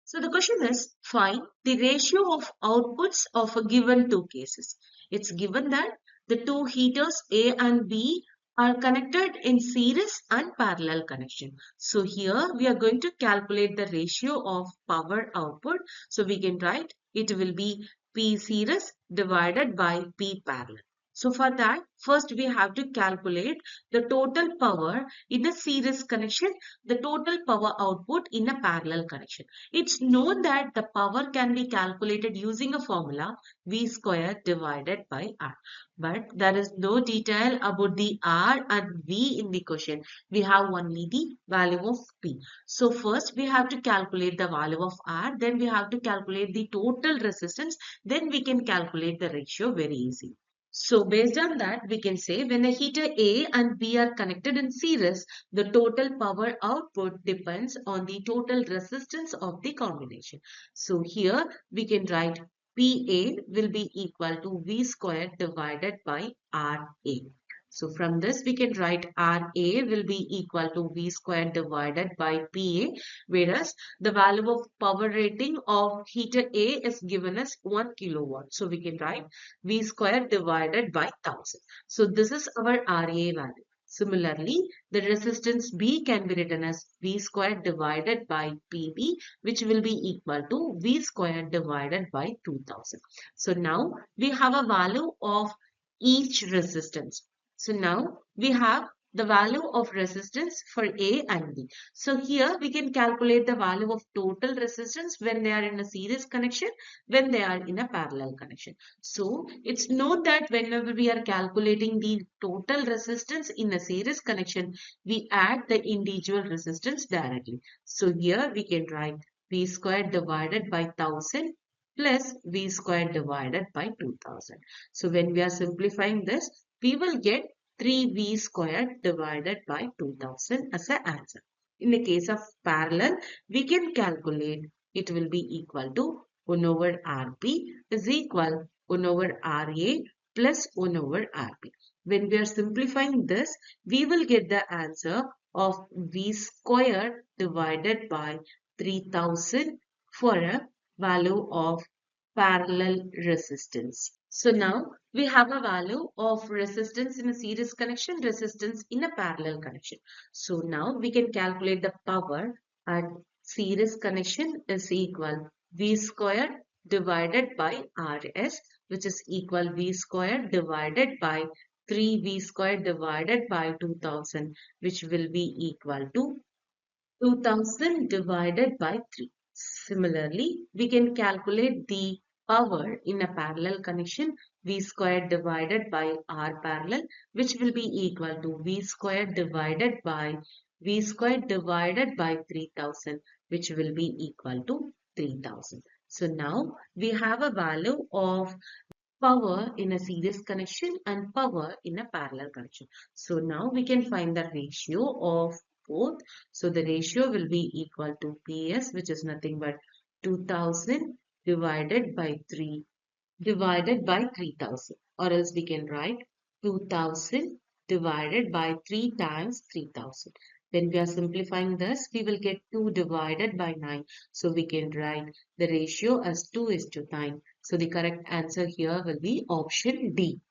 So the question is, find the ratio of outputs of a given two cases. It's given that the two heaters A and B are connected in series and parallel connection. So here we are going to calculate the ratio of power output. So we can write it will be P series divided by P parallel. So for that, first we have to calculate the total power in a series connection, the total power output in a parallel connection. It's known that the power can be calculated using a formula V square divided by R. But there is no detail about the R and V in the question. We have only the value of P. So first we have to calculate the value of R, then we have to calculate the total resistance, then we can calculate the ratio very easy. So based on that, we can say when a heater A and B are connected in series, the total power output depends on the total resistance of the combination. So here we can write PA will be equal to V square divided by RA. So from this we can write RA will be equal to V square divided by PA, whereas the value of power rating of heater A is given as 1 kilowatt. So we can write V square divided by 1000. So this is our RA value. Similarly, the resistance B can be written as V square divided by PB, which will be equal to V square divided by 2000. So now we have a value of each resistance. So now we have the value of resistance for A and B. So here we can calculate the value of total resistance when they are in a series connection, when they are in a parallel connection. So it's known that whenever we are calculating the total resistance in a series connection, we add the individual resistance directly. So here we can write V square divided by 1000 plus V square divided by 2000. So when we are simplifying this, we will get 3V squared divided by 2000 as an answer. In the case of parallel, we can calculate it will be equal to 1 over Rp is equal 1 over Ra plus 1 over Rp. When we are simplifying this, we will get the answer of V squared divided by 3000 for a value of parallel resistance. So now we have a value of resistance in a series connection, resistance in a parallel connection. So now we can calculate the power at series connection is equal V squared divided by Rs, which is equal V squared divided by 3V squared divided by 2000, which will be equal to 2000 divided by 3. Similarly, we can calculate the power in a parallel connection V squared divided by R parallel, which will be equal to V squared divided by V squared divided by 3000, which will be equal to 3000. So now we have a value of power in a series connection and power in a parallel connection. So now we can find the ratio of both. So the ratio will be equal to PS, which is nothing but 2000 divided by 3 divided by 3000, or else we can write 2000 divided by 3 times 3000. When we are simplifying this, we will get 2 divided by 9. So we can write the ratio as 2:9. So the correct answer here will be option D.